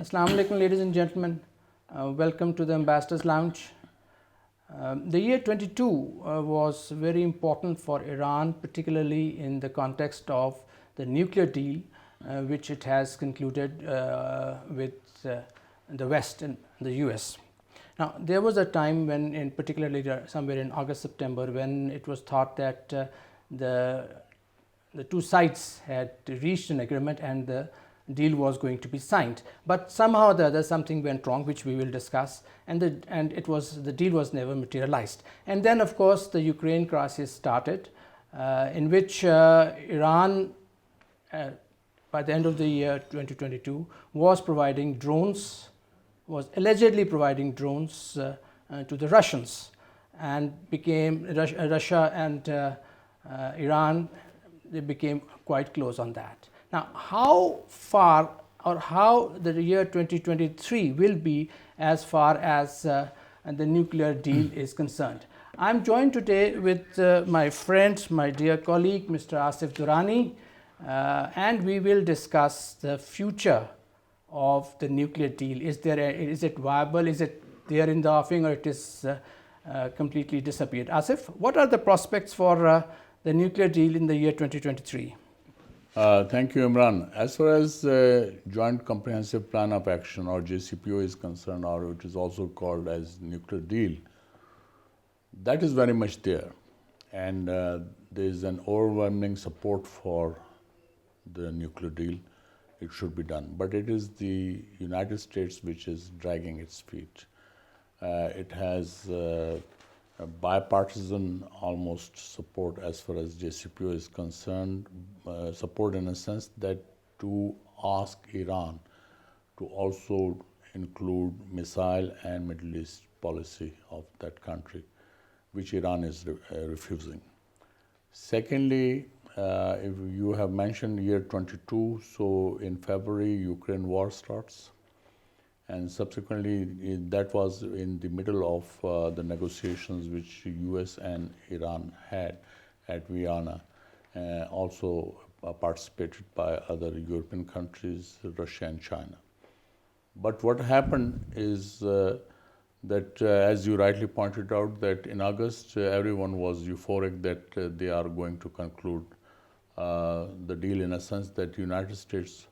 Assalamu alaikum, ladies and gentlemen. Welcome to the Ambassador's Lounge. The year 22 was very important for Iran, particularly in the context of the nuclear deal which it has concluded with the West and the US. Now, there was a time when, particularly somewhere in August, September, when it was thought that the two sides had reached an agreement and the deal was going to be signed. But somehow or the other something went wrong, which we will discuss, and the deal was never materialized. And then, of course, the Ukraine crisis started, in which Iran, by the end of the year 2022, was allegedly providing drones to the Russians, and Russia and Iran, they became quite close on that. Now, how far or how the year 2023 will be as far as the nuclear deal is concerned? I'm joined today with my friend, my dear colleague, Mr. Asif Durrani, and we will discuss the future of the nuclear deal. Is it viable? Is it there in the offing, or it is completely disappeared? Asif, what are the prospects for the nuclear deal in the year 2023? Thank you, Imran. As far as Joint Comprehensive Plan of Action, or JCPOA, is concerned, or it is also called as nuclear deal, that is very much there. And there is an overwhelming support for the nuclear deal. It should be done. But it is the United States which is dragging its feet. It has bipartisan almost support as far as JCPOA is concerned, support in a sense that to ask Iran to also include missile and Middle East policy of that country, which Iran is refusing. Secondly, if you have mentioned year 22, so in February, Ukraine war starts. And subsequently, that was in the middle of the negotiations which US and Iran had at Vienna, also participated by other European countries, Russia and China. But what happened is that, as you rightly pointed out, that in August, everyone was euphoric that they are going to conclude the deal, in a sense that the United States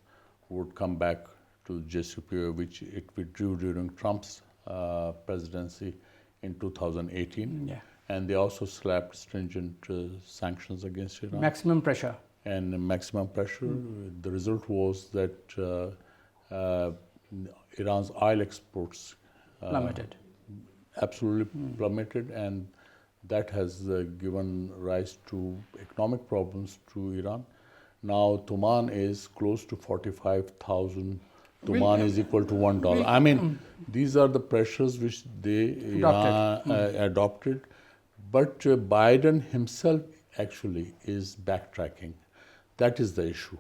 would come back to JCPOA, which it withdrew during Trump's presidency in 2018. Yeah. And they also slapped stringent sanctions against Iran. Maximum pressure. And maximum pressure. The result was that Iran's oil exports Plummeted. Absolutely plummeted, and that has given rise to economic problems to Iran. Now, Tuman is close to 45,000. Tuman is equal to $1. I mean, these are the pressures which they adopted. But Biden himself actually is backtracking. That is the issue.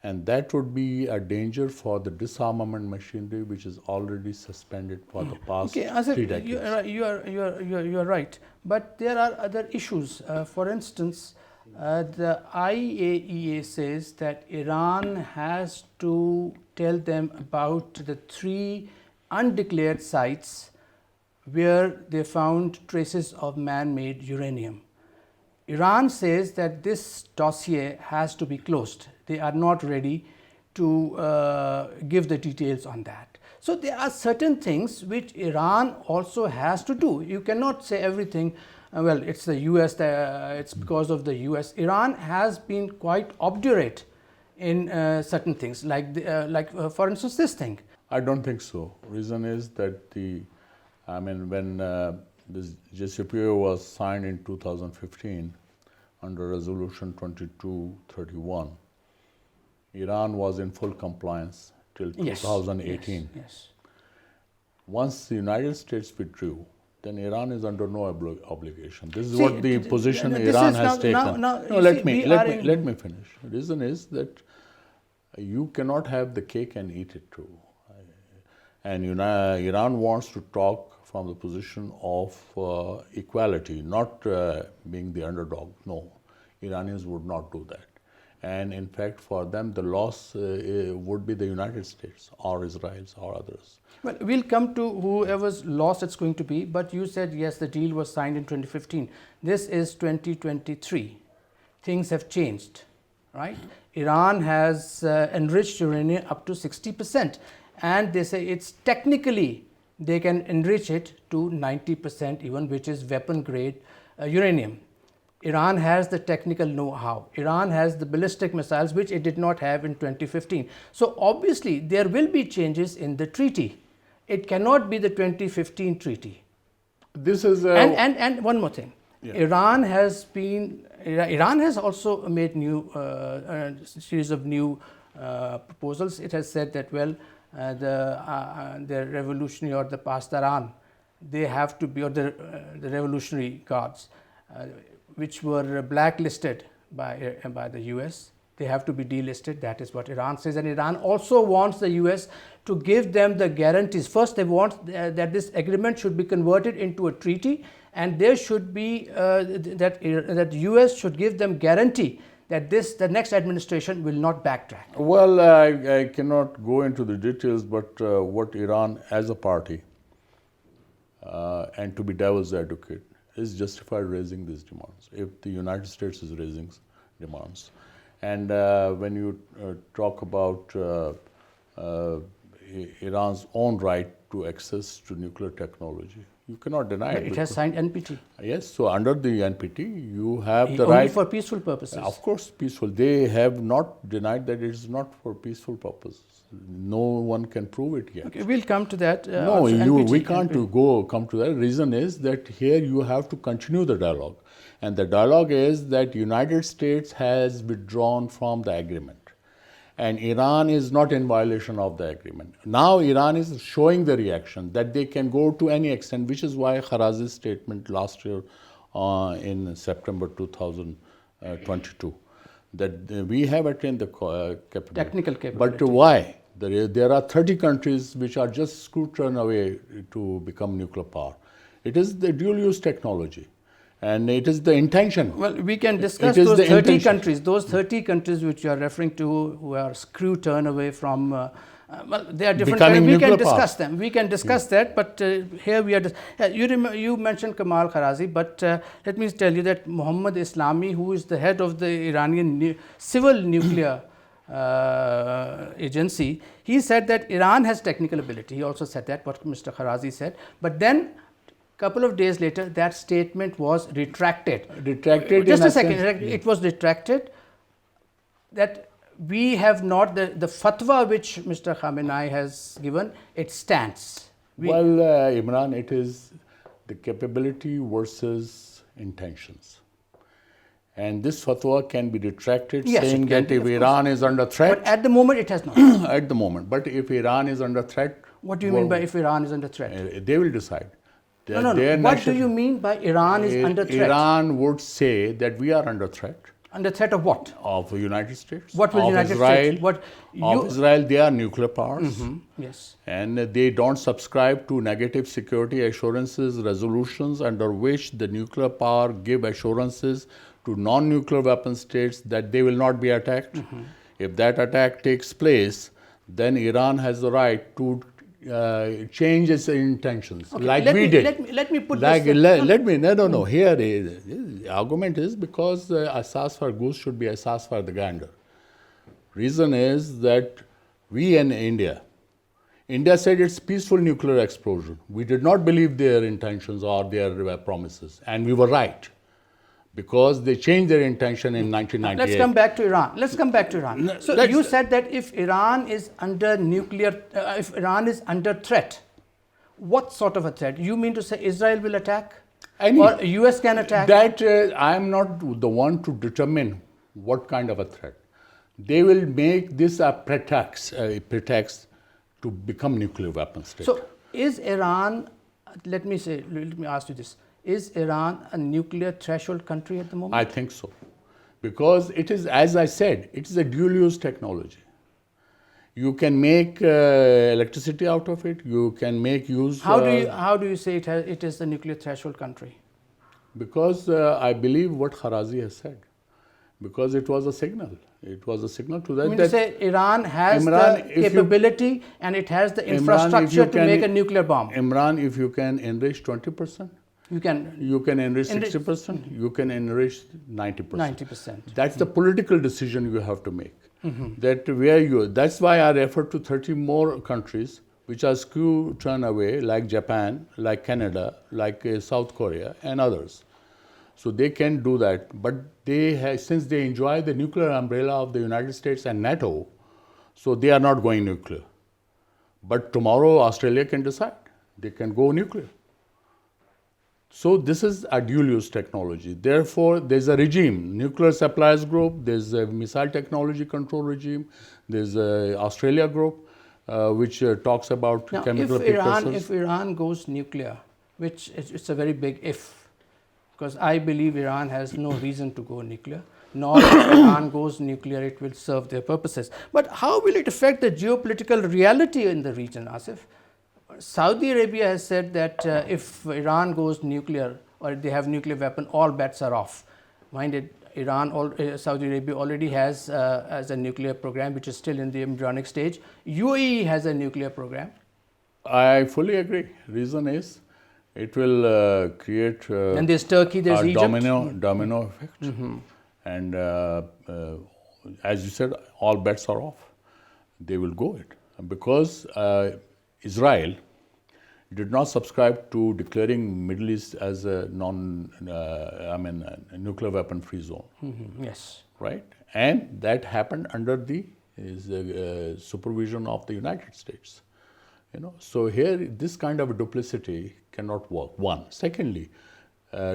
And that would be a danger for the disarmament machinery, which is already suspended for the past 3 decades. You are right. But there are other issues. For instance, the IAEA says that Iran has to tell them about the 3 undeclared sites where they found traces of man-made uranium. Iran says that this dossier has to be closed. They are not ready to give the details on that. So there are certain things which Iran also has to do. You cannot say everything, well, it's the US, it's because of the US. Iran has been quite obdurate in certain things, like for instance, this thing. I don't think so. Reason is that when this JCPOA was signed in 2015 under Resolution 2231, Iran was in full compliance till 2018. Yes. Once the United States withdrew, then Iran is under no obligation. This is what the position Iran has taken. Let me finish. The reason is that you cannot have the cake and eat it too. And Iran wants to talk from the position of equality, not being the underdog. No, Iranians would not do that. And in fact, for them, the loss would be the United States or Israel or others. Well, we'll come to whoever's loss it's going to be, but you said, yes, the deal was signed in 2015. This is 2023. Things have changed, right? Iran has enriched uranium up to 60%, and they say it's technically, they can enrich it to 90% even, which is weapon grade uranium. Iran has the technical know-how. Iran has the ballistic missiles, which it did not have in 2015. So obviously, there will be changes in the treaty. It cannot be the 2015 treaty. This is and one more thing. Yeah. Iran has also made new series of new proposals. It has said that, well, the revolutionary or the Pasdaran, they have to be, or the revolutionary guards, which were blacklisted by the US, they have to be delisted. That is what Iran says. And Iran also wants the US to give them the guarantees. First, they want that this agreement should be converted into a treaty, and there should be that US should give them guarantee that the next administration will not backtrack. Well, I cannot go into the details, but what Iran as a party, and to be devil's advocate, is justified raising these demands if the United States is raising demands. And when you talk about Iran's own right to access to nuclear technology, you cannot deny it. It has signed NPT. Yes, so under the NPT, you have the Only right. for peaceful purposes. Of course, peaceful. They have not denied that it is not for peaceful purposes. No one can prove it yet. Okay, we'll come to that. No, NPT, we can't come to that. Reason is that here you have to continue the dialogue. And the dialogue is that United States has withdrawn from the agreement. And Iran is not in violation of the agreement. Now Iran is showing the reaction that they can go to any extent, which is why Kharazi's statement last year in September 2022, that we have attained the capability. Technical capability. But why? There are 30 countries which are just scooting away to become nuclear power. It is the dual-use technology. And it is the intention. Well, we can discuss those 30 countries. Those 30 countries which you are referring to, who are screw turn away from, well, they are different. We can discuss them. We can discuss that. But here we are. You mentioned Kamal Kharazi, but let me tell you that Mohammad Islami, who is the head of the Iranian civil nuclear agency, he said that Iran has technical ability. He also said that, what Mr. Kharazi said. But then, couple of days later, that statement was retracted. Just a second. It was retracted that we have not, the fatwa which Mr. Khamenei has given, it stands. Imran, it is the capability versus intentions. And this fatwa can be retracted, saying that if Iran is under threat. But at the moment, it has not. At the moment. But if Iran is under threat. What do you mean by if Iran is under threat? They will decide. No. What do you mean by Iran is under threat? Iran would say that we are under threat. Under threat of what? Of the United States. What will United States? Of Israel, they are nuclear powers. Yes. And they don't subscribe to negative security assurances resolutions under which the nuclear power give assurances to non-nuclear weapon states that they will not be attacked. If that attack takes place, then Iran has the right to change its intentions, okay, like we did. Let me put like, this. No. Here, the argument is because Asas for goose should be Asas for the gander. Reason is that we in India said it's peaceful nuclear explosion. We did not believe their intentions or their promises, and we were right. Because they changed their intention in 1998. Let's come back to Iran. So you said that if Iran is under if Iran is under threat, what sort of a threat? You mean to say Israel will attack? Or US can attack? That I am not the one to determine what kind of a threat. They will make this a pretext to become nuclear weapon state. So is Iran, let me ask you this. Is Iran a nuclear threshold country at the moment? I think so. Because it is, as I said, it is a dual-use technology. You can make electricity out of it. You can make use. How do you say it is a nuclear threshold country? Because I believe what Kharazi has said, because it was a signal. It was a signal to that. I mean to say Iran has Imran, the capability and it has the infrastructure to make a nuclear bomb. Imran, if you can enrich 20%, You can enrich 60%, you can enrich 90%. 90%. That's the political decision you have to make. That's why I refer to 30 more countries which are skew turn away, like Japan, like Canada, like South Korea, and others. So they can do that, but since they enjoy the nuclear umbrella of the United States and NATO, so they are not going nuclear. But tomorrow Australia can decide, they can go nuclear. So this is a dual-use technology. Therefore, there's a regime, nuclear suppliers group, there's a missile technology control regime, there's a Australia group, which talks about now, chemical precursors. If Iran goes nuclear, which it's a very big if, because I believe Iran has no reason to go nuclear, nor if Iran goes nuclear, it will serve their purposes. But how will it affect the geopolitical reality in the region, Asif? Saudi Arabia has said that if Iran goes nuclear or they have nuclear weapon, all bets are off. Mind it, Saudi Arabia already has a nuclear program which is still in the embryonic stage. UAE has a nuclear program. I fully agree. Reason is it will create and there's Turkey, there's Egypt. Domino effect. And as you said, all bets are off. They will go it because Israel did not subscribe to declaring Middle East as a nuclear weapon free zone. Yes. Right? And that happened under the supervision of the United States. So here this kind of duplicity cannot work. One. Secondly,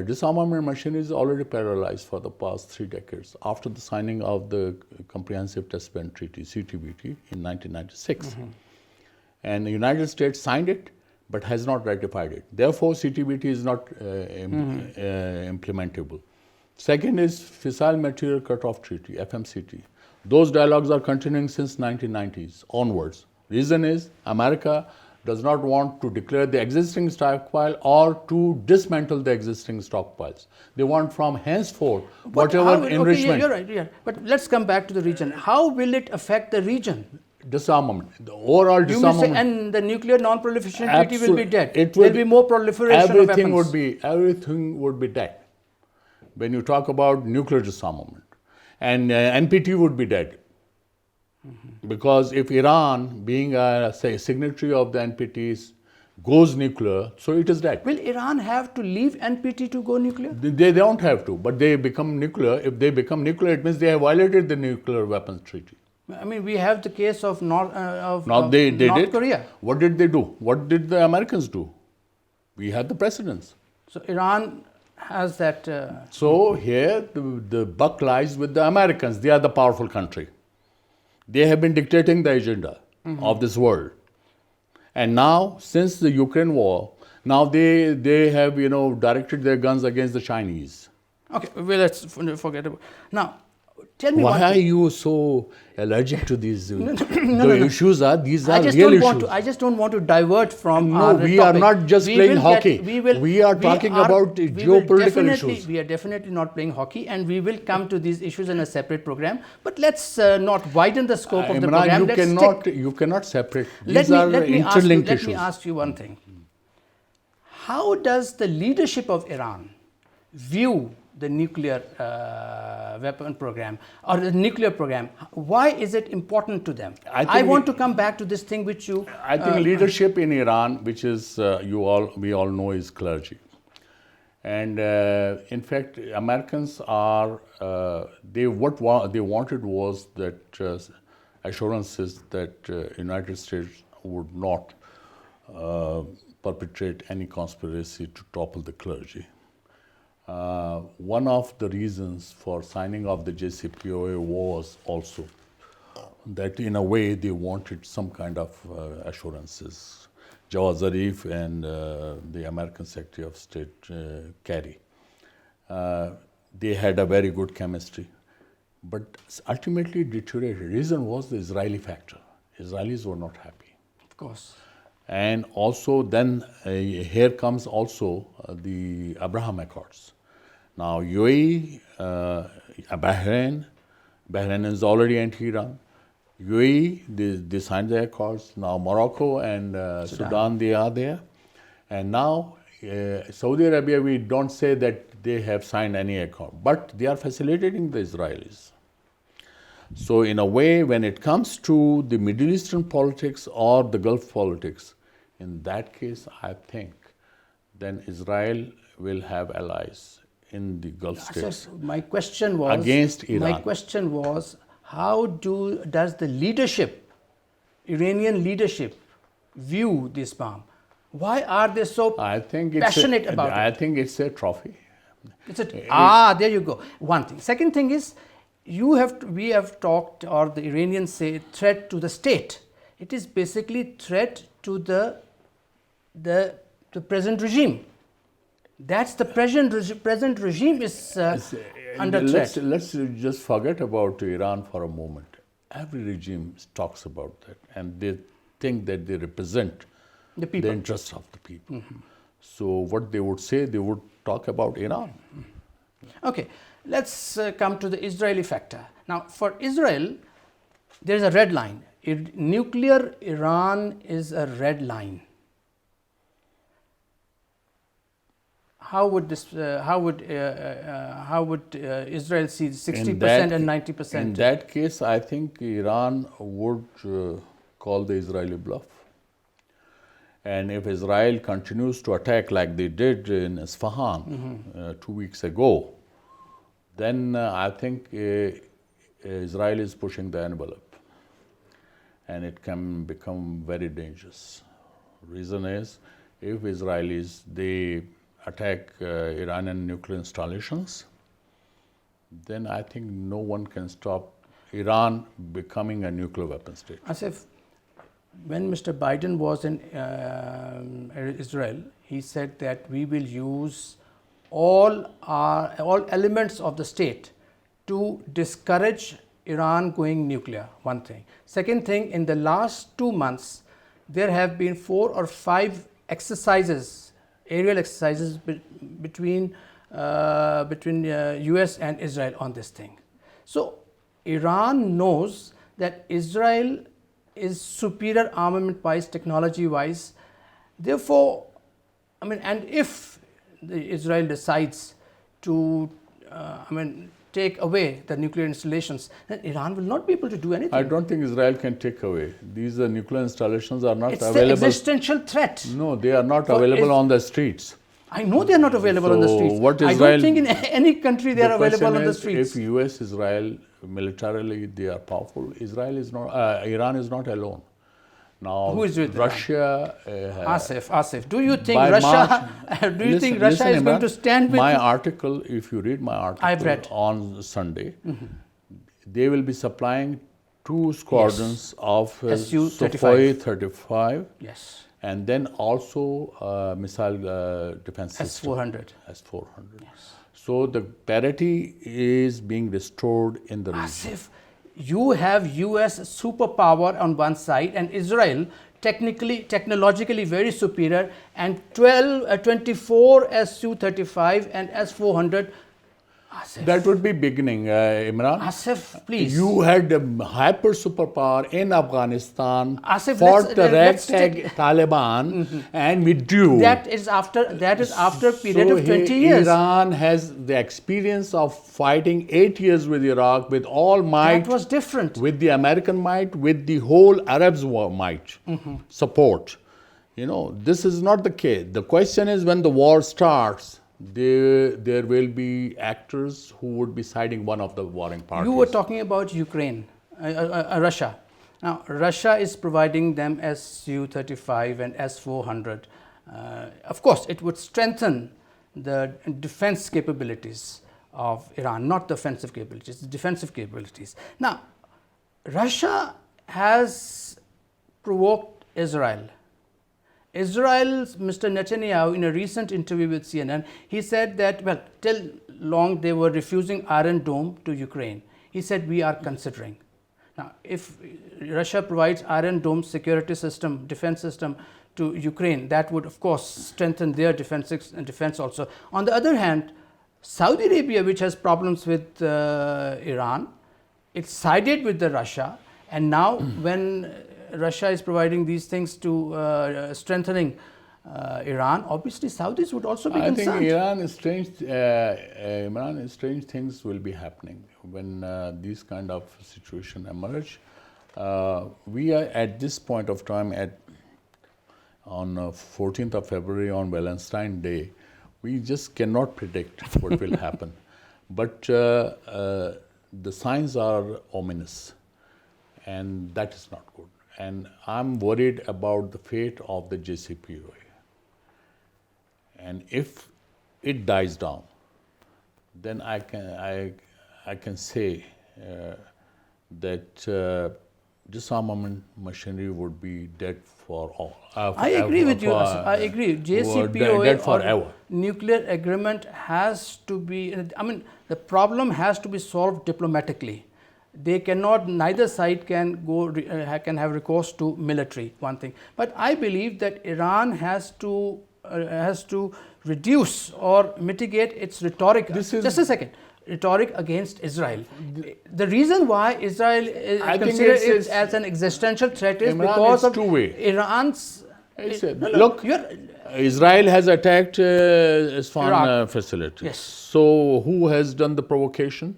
disarmament machinery is already paralyzed for the past 3 decades after the signing of the Comprehensive Test Ban Treaty, CTBT, in 1996. And the United States signed it, but has not ratified it. Therefore, CTBT is not implementable. Second is Fissile Material Cutoff Treaty, FMCT. Those dialogues are continuing since 1990s onwards. Reason is America does not want to declare the existing stockpile or to dismantle the existing stockpiles. They want from henceforth whatever enrichment. Okay, you're right. Yeah. But let's come back to the region. How will it affect the region? Disarmament, the overall disarmament. And the nuclear non-proliferation treaty will be dead. There will be more proliferation of weapons. Everything would be dead when you talk about nuclear disarmament. And NPT would be dead. Because if Iran, being a signatory of the NPTs, goes nuclear, so it is dead. Will Iran have to leave NPT to go nuclear? They don't have to, but they become nuclear. If they become nuclear, it means they have violated the nuclear weapons treaty. I mean, we have the case of North Korea. What did they do? What did the Americans do? We had the precedents. So Iran has that. So here the buck lies with the Americans. They are the powerful country. They have been dictating the agenda of this world. And now, since the Ukraine war, now they have directed their guns against the Chinese. Okay, well, let's forget about. Now, tell me why are you so allergic to these issues? These are real issues. I just don't want to divert from. No, we are not just playing hockey. We are talking about geopolitical issues. We are definitely not playing hockey, and we will come to these issues in a separate program. But let's not widen the scope of the program. You cannot separate. These are interlinked issues. Let me ask you one thing. How does the leadership of Iran view the nuclear weapon program or the nuclear program? Why is it important to them? I want to come back to this thing which you. I think leadership in Iran, which is we all know, is clergy, and in fact, Americans are what they wanted was that assurances that United States would not perpetrate any conspiracy to topple the clergy. One of the reasons for signing of the JCPOA was also that in a way they wanted some kind of assurances. Jawad Zarif and the American Secretary of State, Kerry, they had a very good chemistry, but ultimately deteriorated. Reason was the Israeli factor. Israelis were not happy. Of course. And also then here comes also the Abraham Accords. Now UAE, Bahrain is already anti-Iran. UAE, they signed the accords. Now Morocco and Sudan, they are there. And now Saudi Arabia, we don't say that they have signed any accord, but they are facilitating the Israelis. So in a way, when it comes to the Middle Eastern politics or the Gulf politics, in that case, I think then Israel will have allies in the Gulf states. My question was against Iran. My question was, how does the leadership, Iranian leadership, view this bomb? Why are they so passionate about it? I think it's a trophy. There you go. One thing. Second thing is, we have talked, or the Iranians say, threat to the state. It is basically threat to the present regime. That's the present regime is under threat. Let's just forget about Iran for a moment. Every regime talks about that, and they think that they represent the people, the interests of the people. So what they would say, they would talk about Iran. Okay, let's come to the Israeli factor. Now, for Israel, there is a red line. Nuclear Iran is a red line. How would Israel see 60% and 90%? In that case, I think Iran would call the Israeli bluff. And if Israel continues to attack like they did in Isfahan 2 weeks ago, then I think Israel is pushing the envelope, and it can become very dangerous. Reason is, if Israelis, they attack Iranian nuclear installations, then I think no one can stop Iran becoming a nuclear weapon state. Asif, when Mr. Biden was in Israel, he said that we will use all elements of the state to discourage Iran going nuclear, one thing. Second thing, in the last 2 months, there have been 4 or 5 exercises, aerial exercises between US and Israel on this thing. So Iran knows that Israel is superior armament-wise, technology-wise. Therefore, and if Israel decides to, take away the nuclear installations, then Iran will not be able to do anything. I don't think Israel can take away. These nuclear installations are not available. It's the existential threat. No, they are not available on the streets. I know they are not available on the streets. I don't think in any country they are available on the streets. If US, Israel, militarily they are powerful, Iran is not alone. Now, who is with Russia? Asif, do you think Russia? Russia is going to stand with? My article, if you read my article, I've read on Sunday, they will be supplying 2 squadrons of Sukhoi 35. Yes. And then also missile defense system. S-400. S-400. Yes. So the parity is being restored in the region. Asif, you have US superpower on one side and Israel technologically very superior, and 24 Su-35 and S-400. Asif. That would be beginning, Imran. Afif, please. You had a hyper superpower in Afghanistan, Asif, fought the ragtag Taliban, and withdrew. That is after a period of 20 years. Iran has the experience of fighting 8 years with Iraq with all might. That was different. With the American might, with the whole Arabs' might, support. This is not the case. The question is, when the war starts, there will be actors who would be siding one of the warring parties. You were talking about Ukraine, Russia. Now, Russia is providing them Su-35 and S-400. Of course, it would strengthen the defense capabilities of Iran, not the offensive capabilities, the defensive capabilities. Now, Russia has provoked Israel. Israel's Mr. Netanyahu, in a recent interview with CNN, he said that, till long they were refusing Iron Dome to Ukraine. He said, we are considering. Now, if Russia provides Iron Dome security system, defense system to Ukraine, that would, of course, strengthen their defense also. On the other hand, Saudi Arabia, which has problems with Iran, it sided with the Russia, and now when Russia is providing these things to strengthening Iran, obviously Saudis would also be concerned. I think Iran strange things will be happening when these kind of situation emerge. We are at this point of time on 14th of February on Valentine's Day. We just cannot predict what will happen, but the signs are ominous, and that is not good. And I'm worried about the fate of the JCPOA. And if it dies down, then I can say that disarmament machinery would be dead for all. I agree with you. I agree. JCPOA or nuclear agreement has to be. I mean, the problem has to be solved diplomatically. They cannot. Neither side can go. Can have recourse to military. One thing, but I believe that Iran has to reduce or mitigate its rhetoric. Just a second. Rhetoric against Israel. The reason why Israel considers it as an existential threat is because of Iran's. Look, Israel has attacked Isfahan facility. Yes. So who has done the provocation?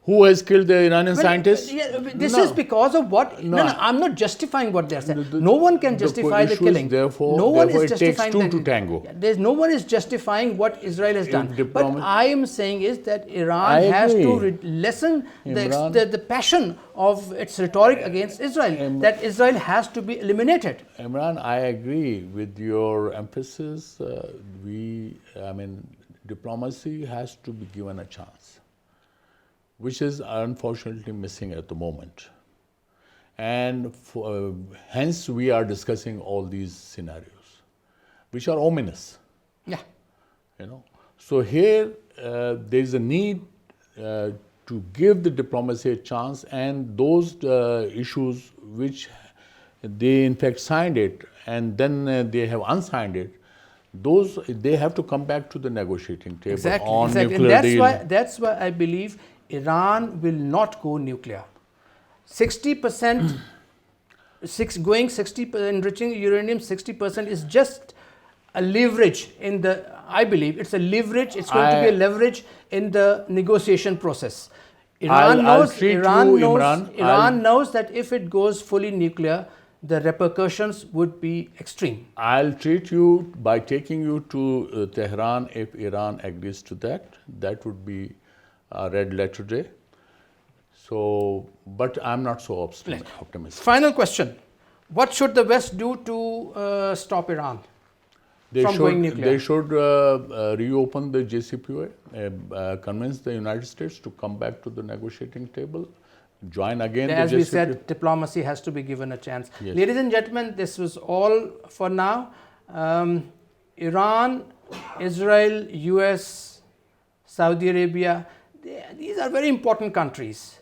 Who has killed the Iranian scientists? This is because of what? No, I'm not justifying what they're saying. No one can justify the killing. No one is justifying it takes two to tango. No one is justifying what Israel has done. But I am saying is that Iran has to lessen the passion of its rhetoric against Israel. That Israel has to be eliminated. Imran, I agree with your emphasis. Diplomacy has to be given a chance, which is unfortunately missing at the moment. And hence we are discussing all these scenarios, which are ominous. Yeah. So here there is a need to give the diplomacy a chance, and those issues which they in fact signed it and then they have unsigned it, those they have to come back to the negotiating table on nuclear deal. That's why I believe Iran will not go nuclear. 60%, enriching uranium 60% is just a leverage in the. I believe it's a leverage. It's going to be a leverage in the negotiation process. Iran knows that if it goes fully nuclear, the repercussions would be extreme. I'll treat you by taking you to Tehran if Iran agrees to that. That would be a red letter day. So, but I'm not so optimistic. Final question. What should the West do to stop Iran from going nuclear? They should reopen the JCPOA, convince the United States to come back to the negotiating table, join again As we said, diplomacy has to be given a chance. Yes. Ladies and gentlemen, this was all for now. Iran, Israel, US, Saudi Arabia, these are very important countries.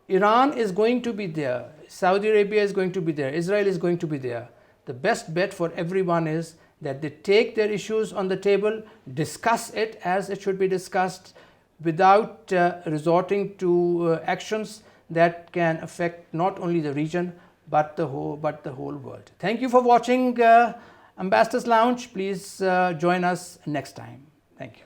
Iran is going to be there. Saudi Arabia is going to be there. Israel is going to be there. The best bet for everyone is that they take their issues on the table, discuss it as it should be discussed, without resorting to actions that can affect not only the region but the whole world. Thank you for watching Ambassador's Lounge. Please join us next time. Thank you.